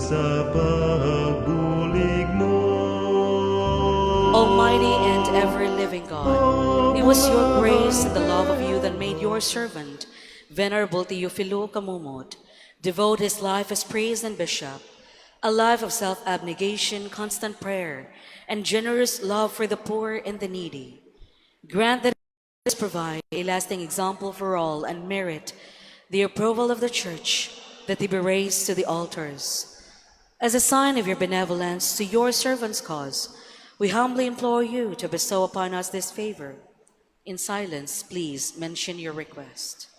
sa pagbulig mo. Almighty and ever-living God, it was your grace and the love of you that made your servant, Venerable Teofilo Kamumot, devote his life as priest and bishop, a life of self-abnegation, constant prayer, and generous love for the poor and the needy. Grant that he provide a lasting example for all and merit the approval of the Church, that he be raised to the altars. As a sign of your benevolence to your servant's cause, we humbly implore you to bestow upon us this favor. In silence, please mention your request.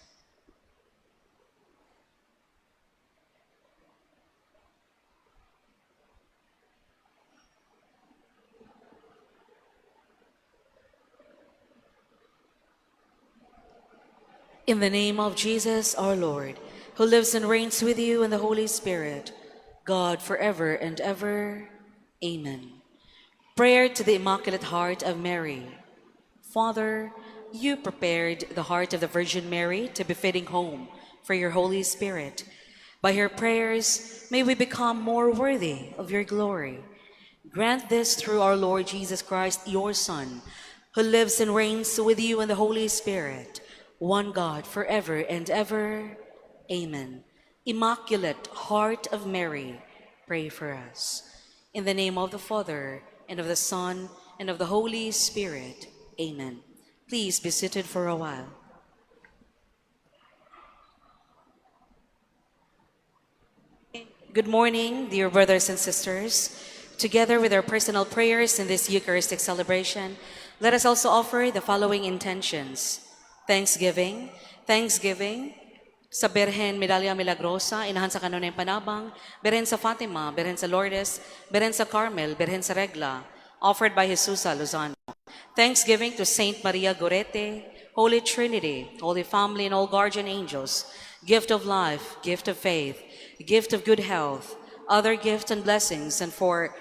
In the name of Jesus our Lord, who lives and reigns with you in the Holy Spirit, God forever and ever. Amen. Prayer to the Immaculate Heart of Mary. Father, you prepared the heart of the Virgin Mary to befitting home for your Holy Spirit. By her prayers, may we become more worthy of your glory. Grant this through our Lord Jesus Christ, your Son, who lives and reigns with you in the Holy Spirit, one God, forever and ever. Amen. Immaculate Heart of Mary, pray for us. In the name of the Father, and of the Son, and of the Holy Spirit. Amen. Please be seated for a while. Good morning, dear brothers and sisters. Together with our personal prayers in this Eucharistic celebration, let us also offer the following intentions. Thanksgiving sa Birhen Medalla Milagrosa, inahan sa Kanunay Panabang, Birhen sa Fatima, Birhen sa Lourdes, Birhen sa Carmel, Birhen sa Regla, offered by Jesusa Lozano. Thanksgiving to Saint Maria Gorete, Holy Trinity, Holy Family, and all guardian angels, gift of life, gift of faith, gift of good health, other gifts and blessings, and for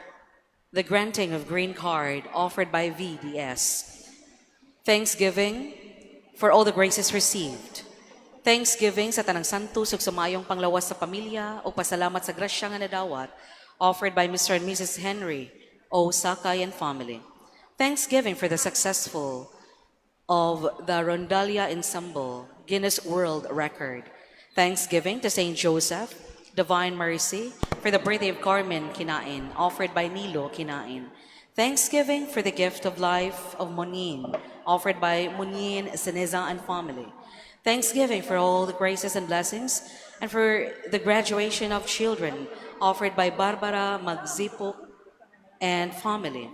the granting of green card offered by VDS. Thanksgiving for all the graces received. Thanksgiving sa Tanang Santos ug sumayong panglawas sa pamilya o pasalamat sa grasya nga nadawat offered by Mr. and Mrs. Henry O. Sakay and family. Thanksgiving for the successful of the Rondalia Ensemble Guinness World Record. Thanksgiving to Saint Joseph, Divine Mercy, for the birthday of Carmen Kinain, offered by Nilo Kinain. Thanksgiving for the gift of life of Monin, offered by Munin Seneza and family. Thanksgiving for all the graces and blessings, and for the graduation of children, offered by Barbara Magzipok and family.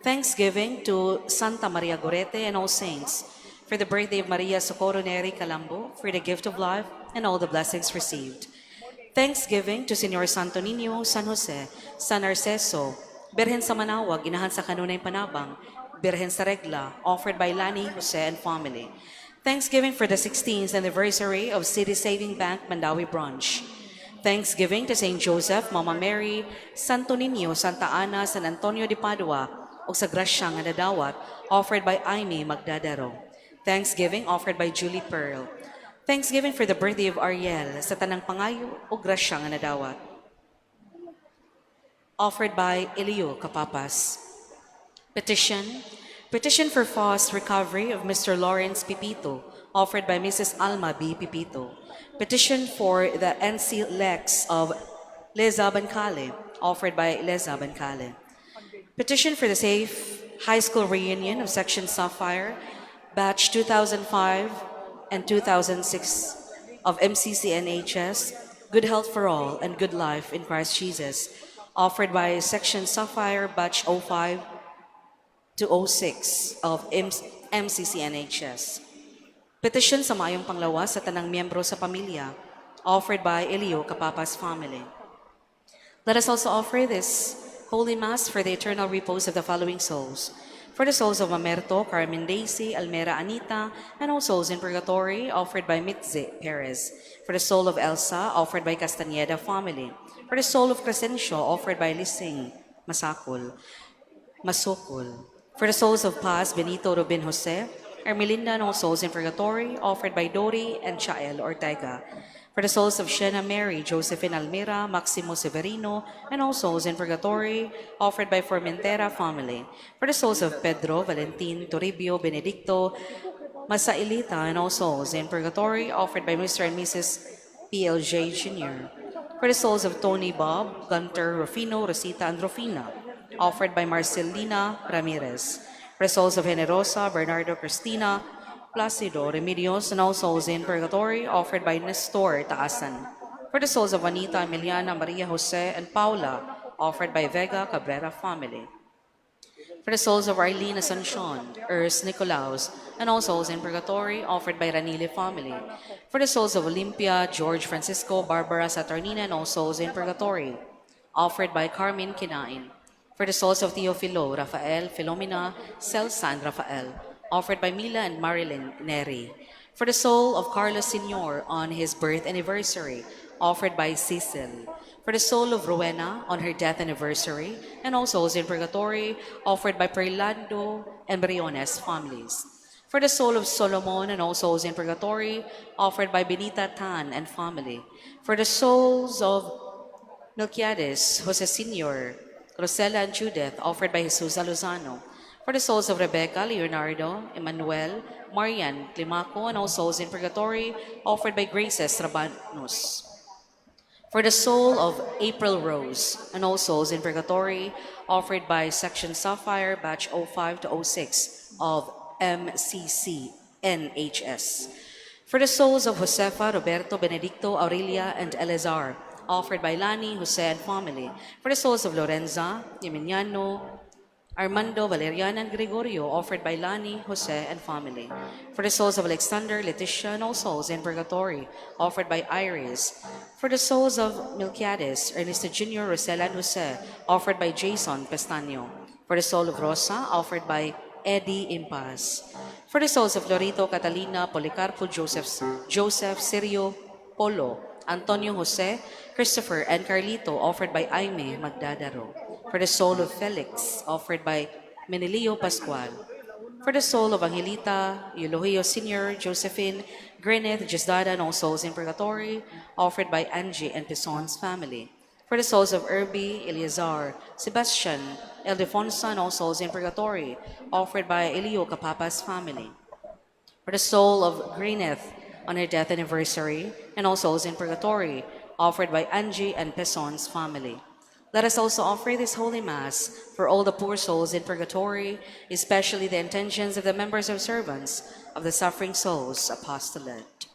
Thanksgiving to Santa Maria Gorete and all saints, for the birthday of Maria Socorro Neri Calambo, for the gift of life and all the blessings received. Thanksgiving to Señor Santo Niño, San Jose, San Narciso, Birhen sa Manawag, inahan sa Kanunay Panabang, Birhen sa Regla, offered by Lani Jose and family. Thanksgiving for the 16th anniversary of City Saving Bank Mandawi Branch. Thanksgiving to Saint Joseph, Mama Mary, Santo Niño, Santa Ana, San Antonio de Padua, o sa grasya nga nadawat, offered by Aimee Magdadero. Thanksgiving offered by Julie Pearl. Thanksgiving for the birthday of Ariel sa Tanang Pangayo o grasya nga nadawat, offered by Elio Capapas. Petition for fast recovery of Mr. Lawrence Pipito, offered by Mrs. Alma B. Pipito. Petition for the NC Lex of Leza Bancale, offered by Leza Bancale. Petition for the safe high school reunion of Section Sapphire, batch 2005 and 2006 of MCCNHS, Good Health for All and Good Life in Christ Jesus, offered by Section Sapphire, batch 05 to 06 of MCCNHS. Petition sa maayong panglawas sa tanang miyembro sa pamilya, offered by Elio Capapas family. Let us also offer this Holy Mass for the eternal repose of the following souls. For the souls of Mamerto, Carmen Daisy, Almera Anita, and all souls in purgatory, offered by Mitze Perez. For the soul of Elsa, offered by Castañeda family. For the soul of Crescencio, offered by Lising Masokol. For the souls of Paz, Benito, Rubin Jose, Ermelinda, and all souls in purgatory, offered by Dori and Chael Ortega. For the souls of Shena Mary, Josephine Almira, Maximo Severino, and all souls in purgatory, offered by Formentera family. For the souls of Pedro, Valentin, Toribio, Benedicto, Masailita, and all souls in purgatory, offered by Mr. and Mrs. PLJ Jr. For the souls of Tony Bob, Gunter, Rufino, Rosita, and Rufina, offered by Marcelina Ramirez. For the souls of Generosa, Bernardo, Cristina, Placido, Remedios, and all souls in purgatory, offered by Nestor Taasan. For the souls of Juanita, Emiliana, Maria Jose, and Paula, offered by Vega Cabrera family. For the souls of Arlene Asuncion, Urs Nicolaus, and all souls in purgatory, offered by Ranile family. For the souls of Olympia, George Francisco, Barbara Saturnina, and all souls in purgatory, offered by Carmen Kinain. For the souls of Teofilo, Rafael, Filomena, Celsa, and Rafael, offered by Mila and Marilyn Neri. For the soul of Carlos Sr. on his birth anniversary, offered by Cecil. For the soul of Rowena on her death anniversary, and all souls in purgatory, offered by Perlando and Briones families. For the soul of Solomon and all souls in purgatory, offered by Benita Tan and family. For the souls of Melquiades, Jose Sr., Rosella and Judith, offered by Jesus Lozano. For the souls of Rebecca, Leonardo, Emmanuel, Marian, Climaco, and all souls in purgatory, offered by Graces Rabanus. For the soul of April Rose and all souls in purgatory, offered by Section Sapphire, Batch 05 to 06 of MCC NHS. For the souls of Josefa, Roberto, Benedicto, Aurelia, and Eleazar, offered by Lani, Jose, and family. For the souls of Lorenza, Yemeniano, Armando, Valeriana, and Gregorio, offered by Lani, Jose, and family. For the souls of Alexander, Leticia, and all souls in purgatory, offered by Iris. For the souls of Melquiades, Ernesto Jr., Rosella, and Jose, offered by Jason Pestaño. For the soul of Rosa, offered by Eddie Impas. For the souls of Lorito, Catalina, Policarpo, Joseph, Sirio, Polo, Antonio Jose, Christopher, and Carlito, offered by Aime Magdadaro. For the soul of Felix, offered by Menelio Pascual. For the soul of Angelita, Eulogio Sr., Josephine, Greneth, Jesdada, and all souls in purgatory, offered by Angie and Pison's family. For the souls of Irby, Eleazar, Sebastian, Ildefonso, and all souls in purgatory, offered by Elio Capapa's family. For the soul of Greeneth on her death anniversary, and all souls in purgatory, offered by Angie and Peson's family. Let us also offer this holy mass for all the poor souls in purgatory, especially the intentions of the members of servants of the suffering souls apostolate.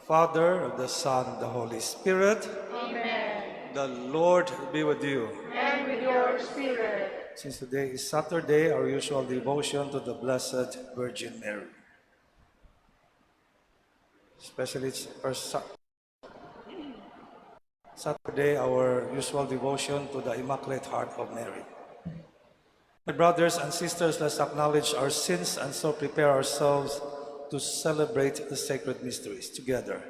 Father, of the Son, of the Holy Spirit. Amen. The Lord be with you. And with your spirit. Since today is Saturday, our usual devotion to the Blessed Virgin Mary. Especially it's first Saturday, our usual devotion to the Immaculate Heart of Mary. My brothers and sisters, let's acknowledge our sins and so prepare ourselves to celebrate the sacred mysteries together.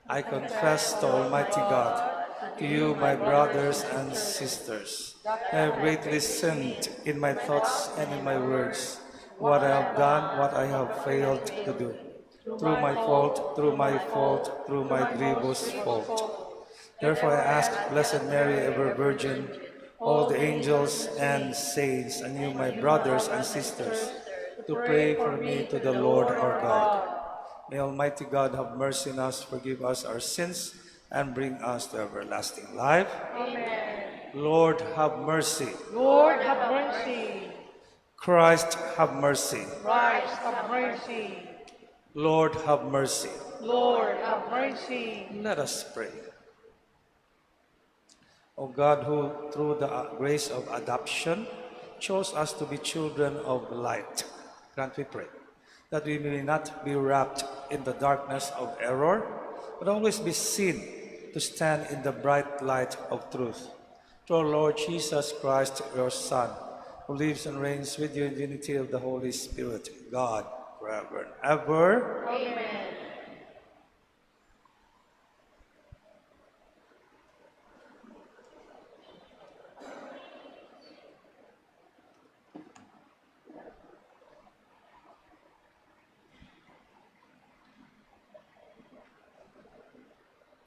I confess to Almighty God, to you, my brothers and sisters, I have greatly sinned in my thoughts and in my words, what I have done, what I have failed to do. Through my fault, through my grievous fault. Therefore I ask, Blessed Mary, ever Virgin, all the angels and saints, and you, my brothers and sisters, to pray for me to the Lord our God. May Almighty God have mercy on us, forgive us our sins, and bring us to everlasting life. Amen. Lord, have mercy. Lord, have mercy. Christ, have mercy. Christ, have mercy. Lord, have mercy. Lord, have mercy. Let us pray. O God, who through the grace of adoption chose us to be children of light, grant, we pray, that we may not be wrapped in the darkness of error, but always be seen to stand in the bright light of truth. Through our Lord Jesus Christ, your Son, who lives and reigns with you in the unity of the Holy Spirit, God, forever and ever. Amen.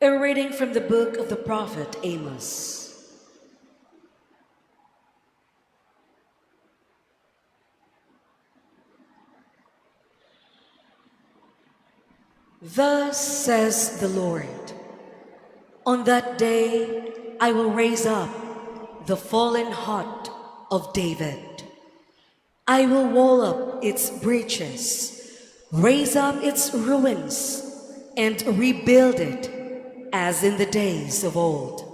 A reading from the book of the prophet Amos. Thus says the Lord, on that day I will raise up the fallen heart of David. I will wall up its breaches, raise up its ruins, and rebuild it as in the days of old,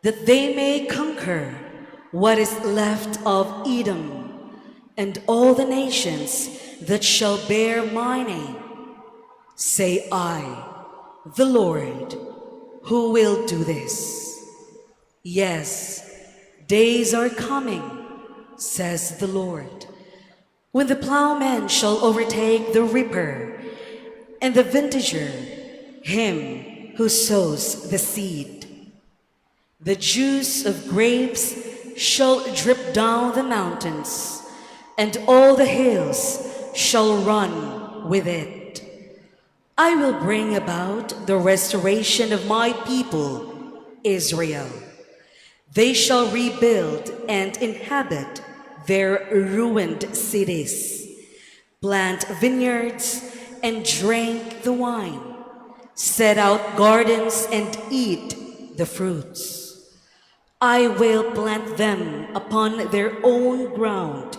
that they may conquer what is left of Edom and all the nations that shall bear my name. Say I, the Lord, who will do this. Yes, days are coming, says the Lord, when the plowman shall overtake the reaper, and the vintager him who sows the seed. The juice of grapes shall drip down the mountains, and all the hills shall run with it. I will bring about the restoration of my people, Israel. They shall rebuild and inhabit their ruined cities, plant vineyards and drink the wine, set out gardens and eat the fruits. I will plant them upon their own ground.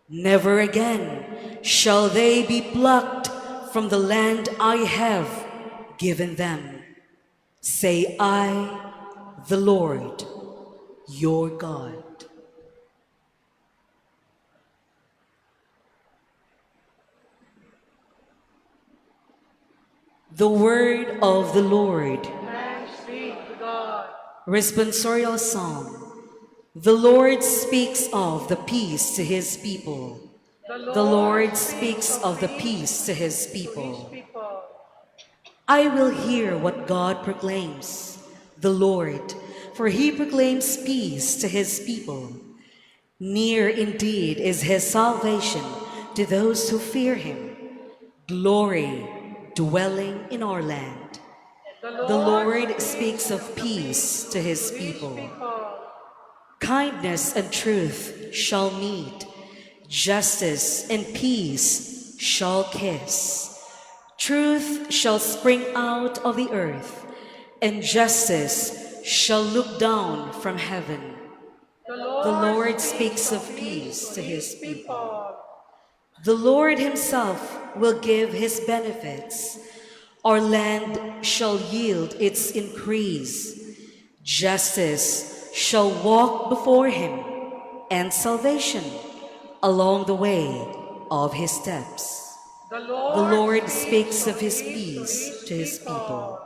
Never again shall they be plucked from the land I have given them. Say I, the Lord, your God. The word of the Lord. Thanks be to God. Responsorial Psalm. The Lord speaks of the peace to his people. The Lord speaks of the peace to his people. I will hear what God proclaims, the Lord, for he proclaims peace to his people. Near indeed is his salvation to those who fear him. Glory dwelling in our land. The Lord speaks of peace to his people. Kindness and truth shall meet. Justice and peace shall kiss. Truth shall spring out of the earth, and justice shall look down from heaven. The Lord speaks of peace to his people. The Lord himself will give his benefits. Our land shall yield its increase. Justice shall walk before him, and salvation along the way of his steps. The The Lord speaks of his peace to his people.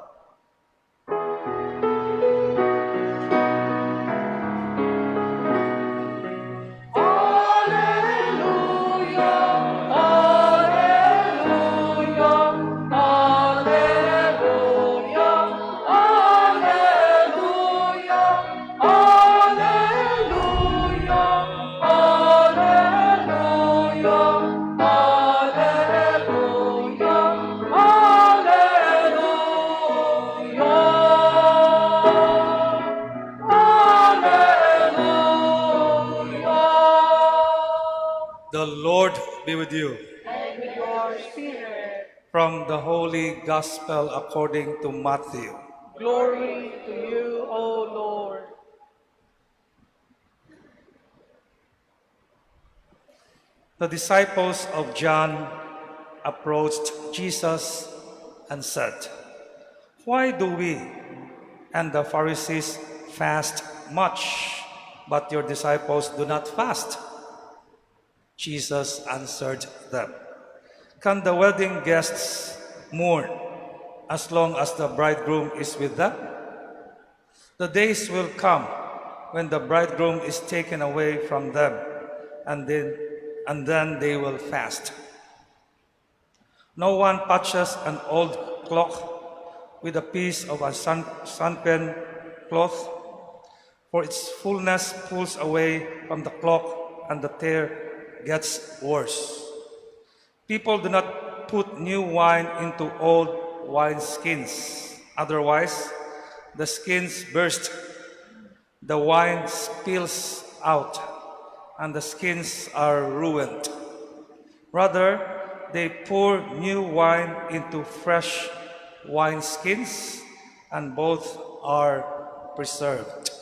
The Lord be with you. And with your spirit. From the Holy Gospel according to Matthew. Glory to you, O Lord. The disciples of John approached Jesus and said, "Why do we and the Pharisees fast much, but your disciples do not fast?" Jesus answered them, "Can the wedding guests mourn as long as the bridegroom is with them? The days will come when the bridegroom is taken away from them, and then they will fast. No one patches an old cloak with a piece of a sunken cloth, for its fullness pulls away from the cloak, and the tear gets worse. People do not put new wine into old wineskins. Otherwise, the skins burst, the wine spills out, and the skins are ruined. Rather, they pour new wine into fresh wineskins, and both are preserved."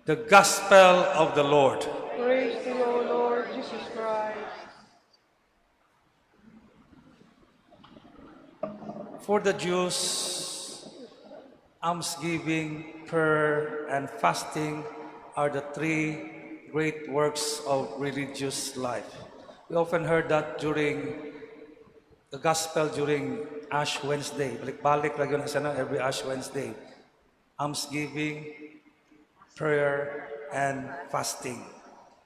The Gospel of the Lord. Praise to you, O Lord Jesus Christ. For the Jews, almsgiving, prayer, and fasting are the three great works of religious life. We often heard that during the Gospel during Ash Wednesday. Balik-balik lagi na siya every Ash Wednesday. Almsgiving, prayer, and fasting.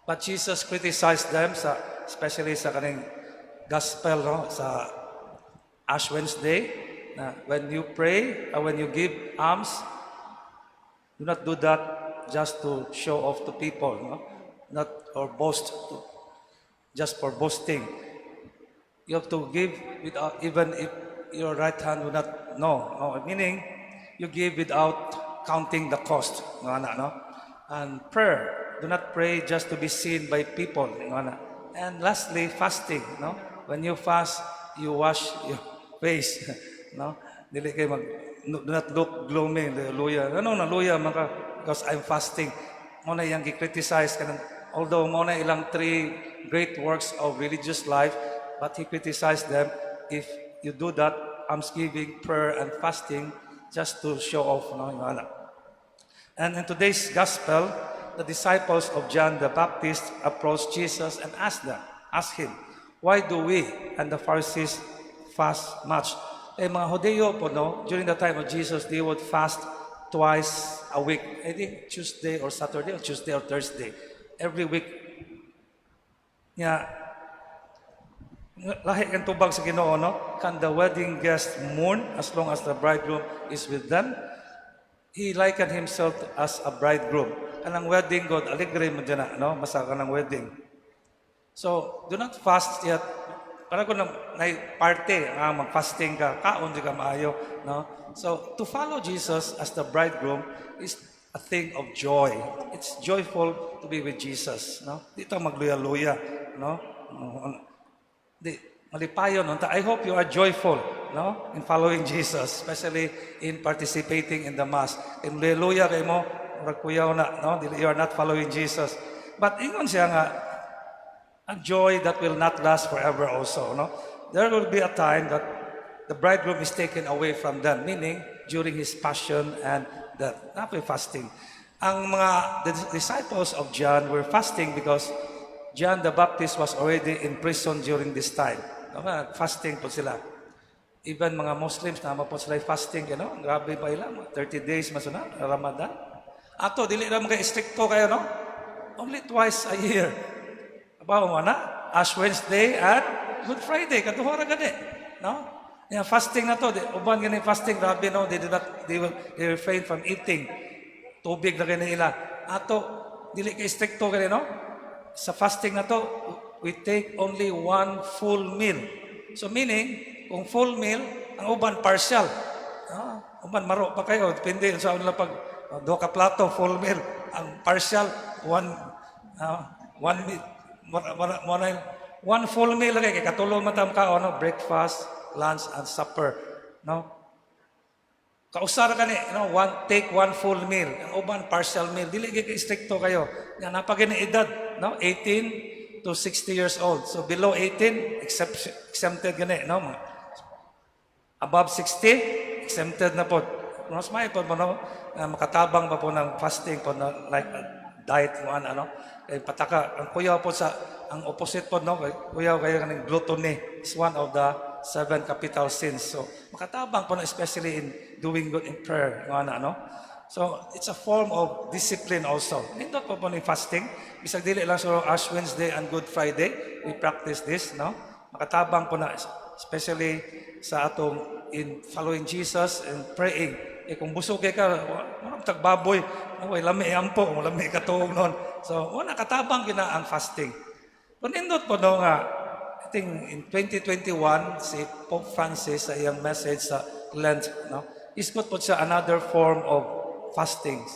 But Jesus criticized them, especially sa kaning gospel, sa Ash Wednesday, na when you pray, or when you give alms, do not do that just to show off to people, not or boast, just for boasting. You have to give without, even if your right hand will not know. Meaning, you give without counting the cost. And prayer, do not pray just to be seen by people. And lastly, fasting. When you fast, you wash your face. Dili kayo do not look gloomy. Hallelujah. Hallelujah, because I'm fasting. Muna yung criticize. Although muna ilang three great works of religious life, but he criticized them if you do that, almsgiving, prayer, and fasting, just to show off. And in today's gospel, the disciples of John the Baptist approached Jesus and asked him, "Why do we and the Pharisees fast much?" Mga Hodeo po, during the time of Jesus, they would fast twice a week. I think Tuesday or Saturday, or Tuesday or Thursday. Every week. Lahi kang tubag sa Ginoo, Can the wedding guests mourn as long as the bridegroom is with them? He likened himself as a bridegroom. Kanang wedding, God, aligre mo dyan Masa ka ng wedding. So, do not fast yet. Para kung party, mag-fasting ka, kaon di ka maayo. So, to follow Jesus as the bridegroom is a thing of joy. It's joyful to be with Jesus. Dito magluya-luya. Malipayon. I hope you are joyful in following Jesus, especially in participating in the Mass. In Hallelujah kay mo, ragkuyaw na, you are not following Jesus. But ingon siya nga, a joy that will not last forever also. No? There will be a time that the bridegroom is taken away from them, meaning during his passion and death. Not by fasting. The disciples of John were fasting because John the Baptist was already in prison during this time. Fasting po sila. Even mga Muslims, nama po sila fasting, grabe pa ilang, 30 days masuna, Ramadan. Ato, dili naman kayo stricto kayo, no? Only twice a year. Abaw mo na, Ash Wednesday and Good Friday, katuhora gani, no? Yung fasting na to, uban gani fasting, grabe, no? They refrain from eating. Tubig na gani nila. Ato, dili kayo stricto gani, no? Sa fasting na to, we take only one full meal. So meaning, kung full meal, ang uban partial. Uban maro pa kayo, depende sa nila pag do ka plato full meal, ang partial one full meal kay katulong matam ka breakfast, lunch and supper, no? Kausar ka ni, take one full meal, ang uban partial meal, dili gyud stricto kayo. Nga napagani edad, no? 18 to 60 years old. So below 18 exempted gani, no? Above 60, exempted na po. Mas may po, makatabang pa po ng fasting po, like diet mo, kaya pataka, ang kuyaw po ang opposite po, kuyaw kayo ng gluttony is one of the 7 capital sins. So, makatabang po na, especially in doing good in prayer, So, it's a form of discipline also. Nindot po ng fasting. Bisag dili lang sa Ash Wednesday and Good Friday, we practice this, no? Makatabang po na, especially sa atong in following Jesus and praying. Kung busog ka, walang tagbaboy, lami ampo, lami katuog noon. So, wala katabang gina ang fasting. Kung nindot po nga, I think in 2021, si Pope Francis sa iyang message sa Lent, iskot po siya another form of fasting.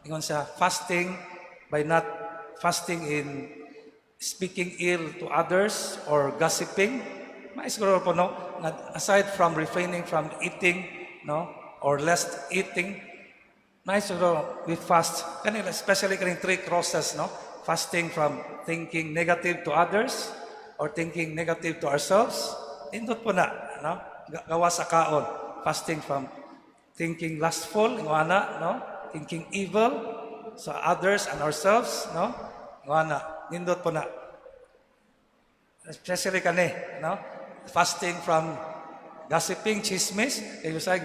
Ingon siya, fasting by not fasting in speaking ill to others or gossiping. Maisiguro po, aside from refraining from eating, or less eating, maisiguro we fast, especially kaning 3 crosses, fasting from thinking negative to others or thinking negative to ourselves. Indot po na, gawa sa kaon, fasting from thinking lustful, thinking evil sa others and ourselves, nindot po na. Especially fasting from gossiping, chismis. Kaya sa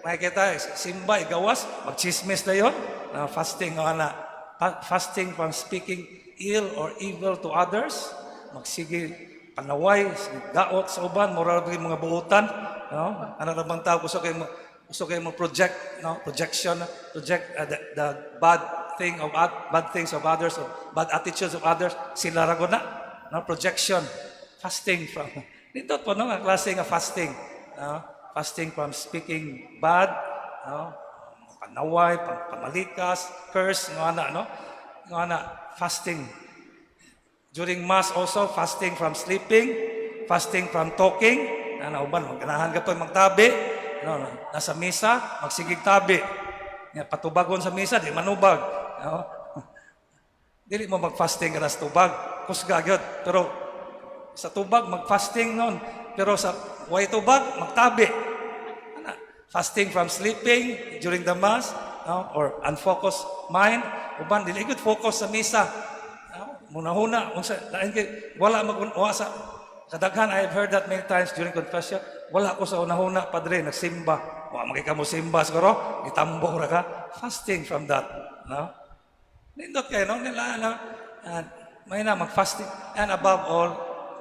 makikita, simba, igawas, mag-chismis na yun. Fasting, fasting from speaking ill or evil to others. Magsige, panaway, daot sa uban, moral mga buutan. Ano na bang tao, gusto kayo mo-project, project the bad things of others, or bad attitudes of others, sila rago na. Projection, fasting from... Dito po, ang klase nga fasting. Fasting from speaking bad, panaway, pamalikas, curse, fasting. During Mass also, fasting from sleeping, fasting from talking. Ganahan ka po magtabi. Nasa misa, magsigig tabi. Patubagon sa misa, di manubag. Dili mo mag-fasting ka na sa tubag. Kusga gyud. Pero sa tubag, mag-fasting nun. Pero sa way tubag, magtabi. Fasting from sleeping during the Mass, or unfocused mind. Uban, dili good focus sa misa. Muna-huna, wala mag-uwa sa kadaghan. I've heard that many times during confession. Wala ko sa unahuna, padre, nagsimba. Magika mo simba siguro, itambong ra ka. Fasting from that. Nindot kayo, may na mag-fasting. And above all,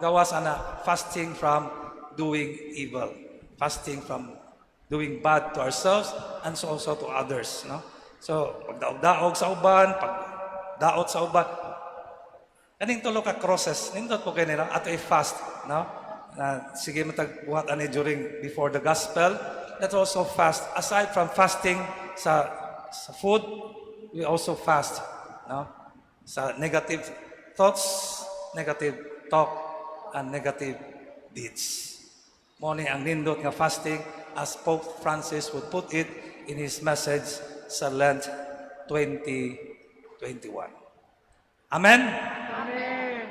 gawas fasting from doing evil. Fasting from doing bad to ourselves and so also to others. So, pagdaog-daog sa uban, pagdaot sa uban, kaning tulo ka crosses, nindot po kayo nila, ato i-fast. Sige matagbuhat before the gospel. Let's also fast. Aside from fasting sa food, we also fast. Sa negative thoughts, negative talk, and negative deeds. Moni ang nindot nga fasting as Pope Francis would put it in his message sa Lent 2021. Amen? Amen.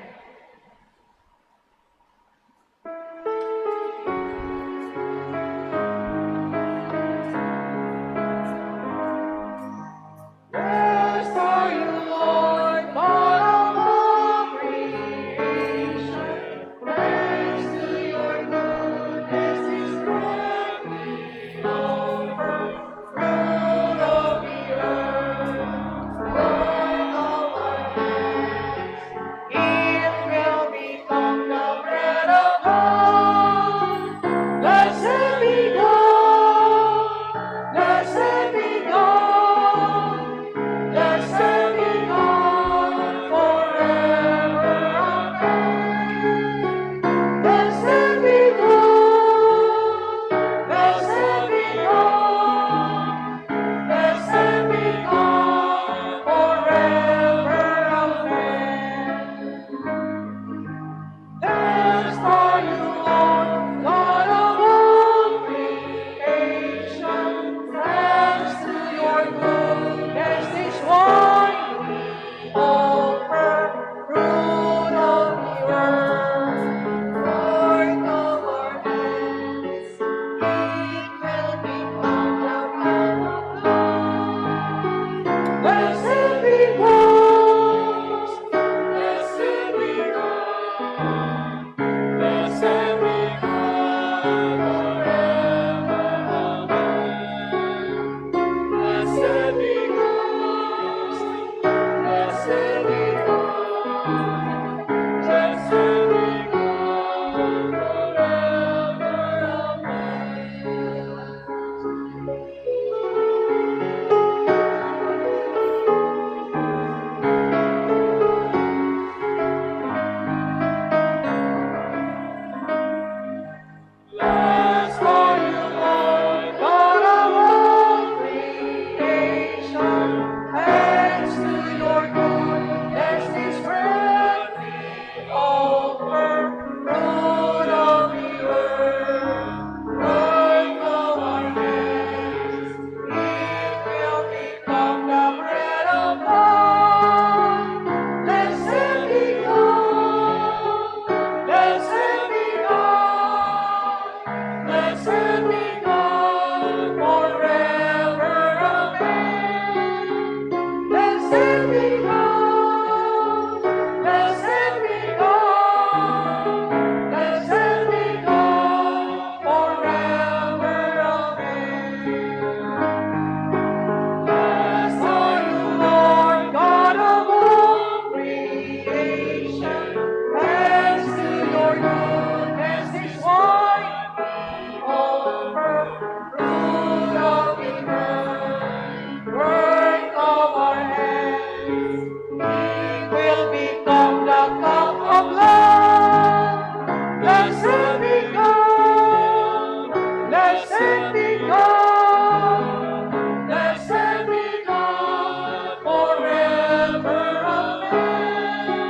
Blessed be God, blessed be God, forever. Amen.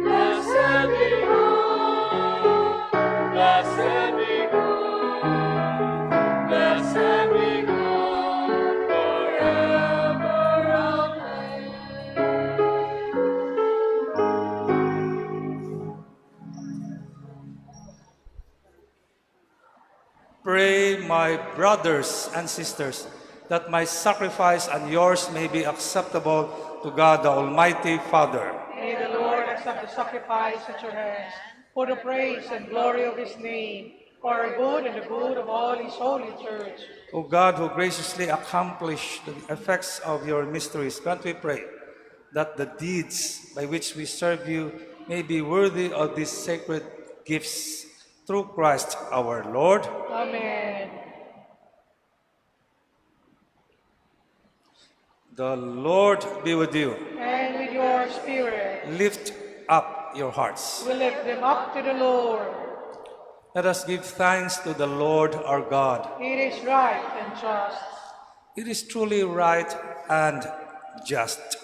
Blessed be God, blessed be God, blessed be God, forever. Amen. Pray, my brothers and sisters, that my sacrifice and yours may be acceptable to God the Almighty Father. May the Lord accept the sacrifice at your hands for the praise and glory of his name, for our good and the good of all his holy church. O God, who graciously accomplish the effects of your mysteries, grant, we pray, that the deeds by which we serve you may be worthy of these sacred gifts, through Christ our Lord. Amen. The Lord be with you. And with your spirit, Lift up your hearts. we lift them up to the Lord. Let us give thanks to the Lord our God. It is right and just. It is truly right and just,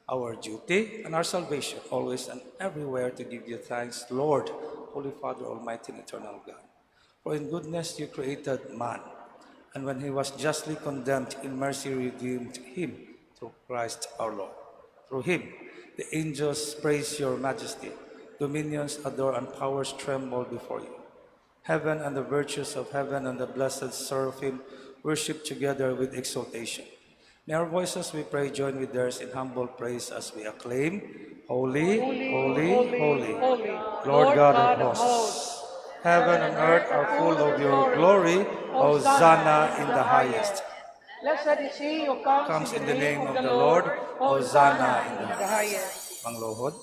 our duty and our salvation, always and everywhere to give you thanks, Lord, Holy Father, Almighty and Eternal God. For in goodness you created man, and when he was justly condemned, in mercy redeemed him through Christ our Lord. Through him, the angels praise your majesty, dominions adore, and powers tremble before you. Heaven and the virtues of heaven and the blessed seraphim worship together with exultation. May our voices, we pray, join with theirs in humble praise as we acclaim, Holy, holy, holy, Lord God of hosts. Heaven and earth are full of your glory. Hosanna in the highest. Blessed is he who Comes in the name of the Lord. Hosanna in the highest. Panglohod.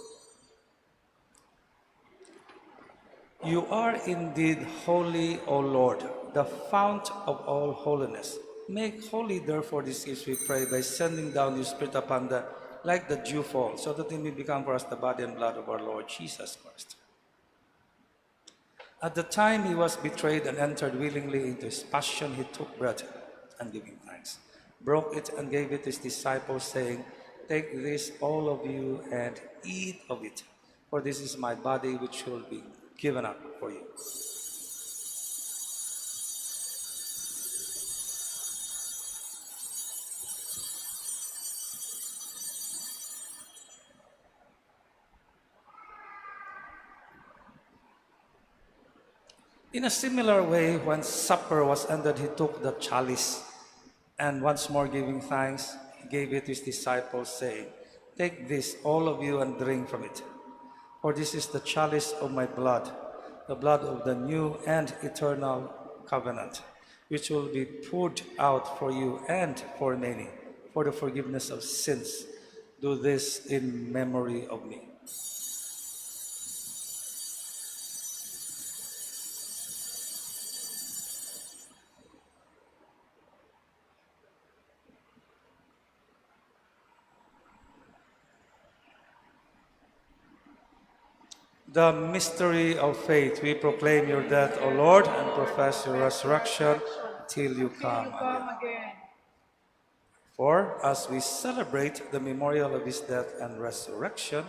You are indeed holy, O Lord, the fount of all holiness. Make holy, therefore, these gifts, we pray, by sending down your Spirit upon them like the dew fall, so that they may become for us the body and blood of our Lord Jesus Christ. At the time he was betrayed and entered willingly into his passion, he took bread and giving thanks, broke it and gave it to his disciples, saying, "Take this, all of you, and eat of it, for this is my body which will be given up for you." In a similar way, when supper was ended, he took the chalice, and once more giving thanks, he gave it to his disciples, saying, "Take this, all of you, and drink from it. For this is the chalice of my blood, the blood of the new and eternal covenant, which will be poured out for you and for many, for the forgiveness of sins. Do this in memory of me." The mystery of faith. We proclaim your death, O Lord, and profess your resurrection till you come again. For as we celebrate the memorial of his death and resurrection,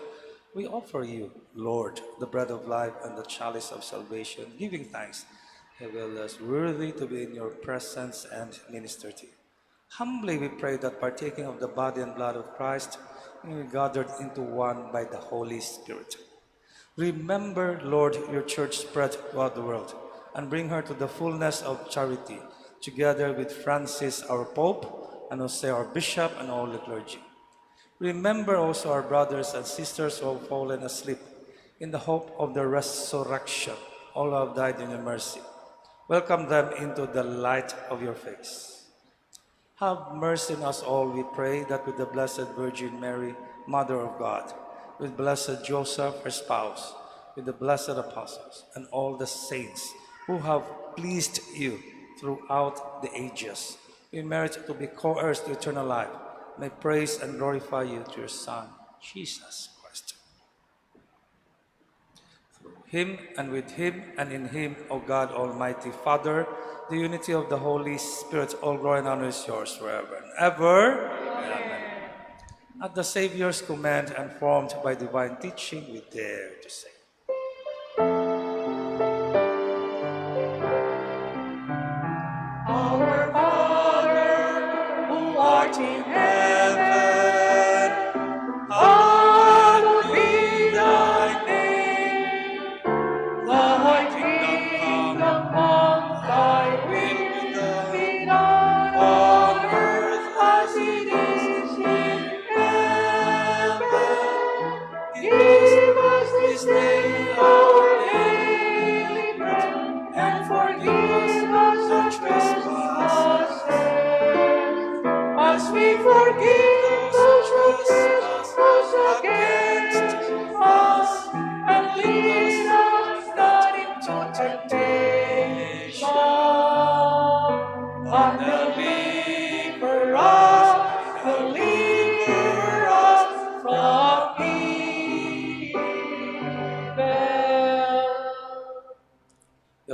we offer you, Lord, the bread of life and the chalice of salvation, giving thanks, reveal us worthy to be in your presence and minister to you. Humbly we pray that partaking of the body and blood of Christ, we be gathered into one by the Holy Spirit. Remember, Lord, your church spread throughout the world, and bring her to the fullness of charity, together with Francis, our Pope, and Jose, our Bishop, and all the clergy. Remember also our brothers and sisters who have fallen asleep in the hope of the resurrection, all who have died in your mercy. Welcome them into the light of your face. Have mercy on us all, we pray, that with the Blessed Virgin Mary, Mother of God, with blessed Joseph, her spouse, with the blessed apostles, and all the saints who have pleased you throughout the ages, we merit to be co-heirs to eternal life. May praise and glorify you to your Son, Jesus Christ. Through him, and with him, and in him, O God, Almighty Father, the unity of the Holy Spirit, all glory and honor is yours forever and ever. Amen. At the Savior's command and formed by divine teaching, we dare to say, Our Father, who art in heaven, hallowed be thy name. Thy kingdom come, thy will be done on earth as it is in heaven. Give us this day our daily bread, and forgive us our trespasses, as we forgive those who trespass against us. And lead us not into temptation, but deliver us from evil.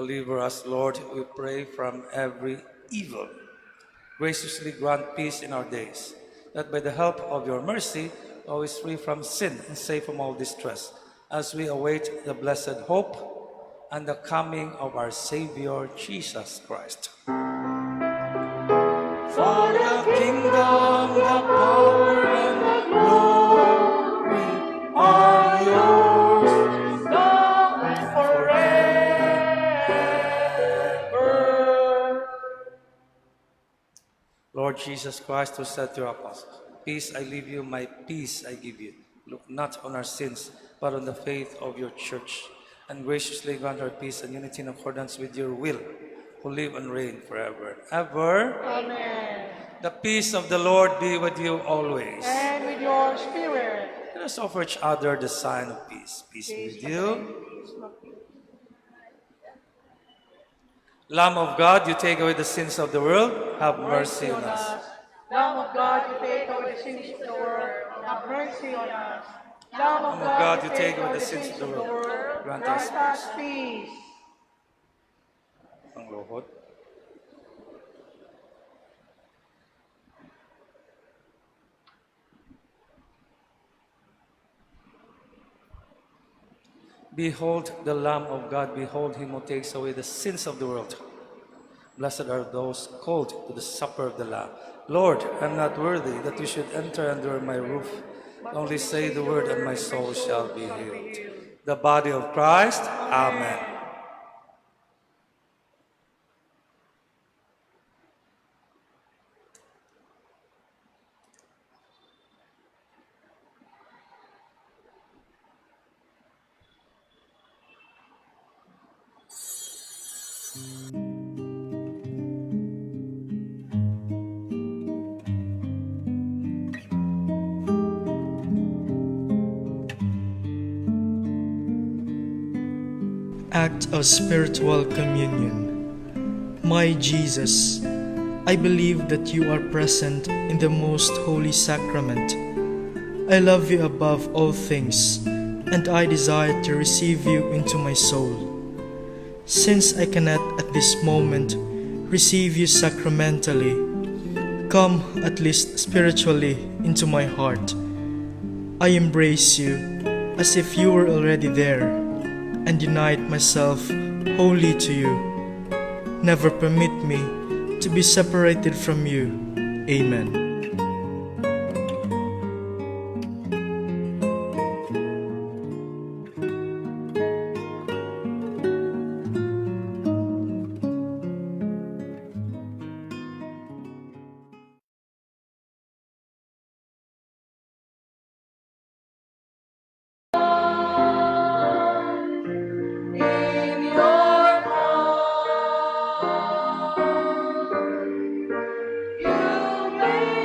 deliver us, Lord, we pray, from every evil. Graciously grant peace in our days, that by the help of your mercy, always free from sin and safe from all distress, as we await the blessed hope and the coming of our Savior, Jesus Christ. For the kingdom, the power, and the glory are yours, Now and forever. Lord Jesus Christ, who said to your apostles, "Peace I leave you, my peace I give you. Look not on our sins, but on the faith of your church, and graciously grant her peace and unity in accordance with your will, who live and reign forever and ever." Amen. The peace of the Lord be with you always. And with your spirit. Let us offer each other the sign of peace. Peace be with you. Lamb of God, you take away the sins of the world, have mercy on us. Lamb of God, you take away the sins of the world, have mercy on us. Lamb of God, you take away the sins of the world, grant us peace. Ang luhod. Behold the Lamb of God, behold him who takes away the sins of the world. Blessed are those called to the supper of the Lamb. Lord, I am not worthy that you should enter under my roof. Only say the word and my soul shall be healed. The body of Christ, amen. Act of Spiritual Communion. My Jesus, I believe that you are present in the most holy sacrament. I love you above all things, and I desire to receive you into my soul. Since I cannot at this moment receive you sacramentally, come at least spiritually into my heart. I embrace you as if you were already there, and unite myself wholly to you. Never permit me to be separated from you. Amen. In your heart, you may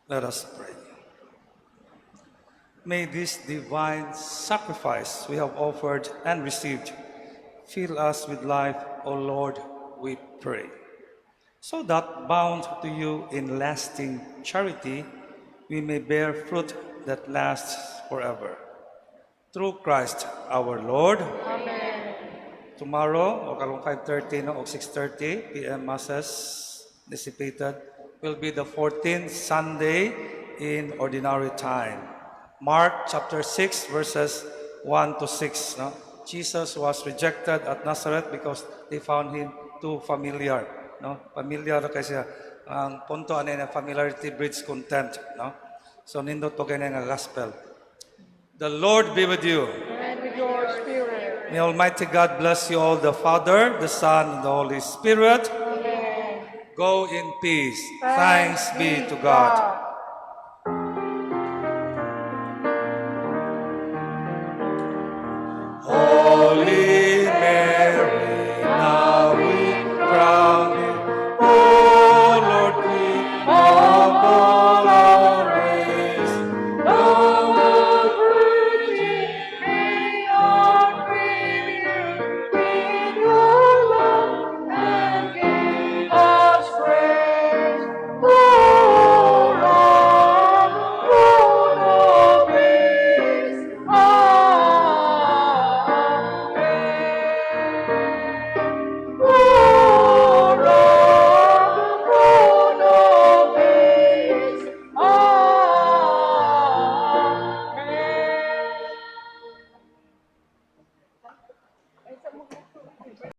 Let us pray. May this divine sacrifice we have offered and received fill us with life, O Lord, we pray. So that, bound to you in lasting charity, we may bear fruit that lasts forever. Through Christ our Lord. Amen. Tomorrow, o karong 5:30 no, o 6:30 p.m. Masses dissipated, will be the 14th Sunday in Ordinary Time. Mark chapter 6 verses 1 to 6. No? Jesus was rejected at Nazareth because they found him too familiar. No? Familiar kasi ang punto ano na familiarity breeds contempt. No? So nindot to ganyan nga gospel. The Lord be with you. And with your spirit. May Almighty God bless you all, the Father, the Son, and the Holy Spirit. Amen. Go in peace. Thanks be to God.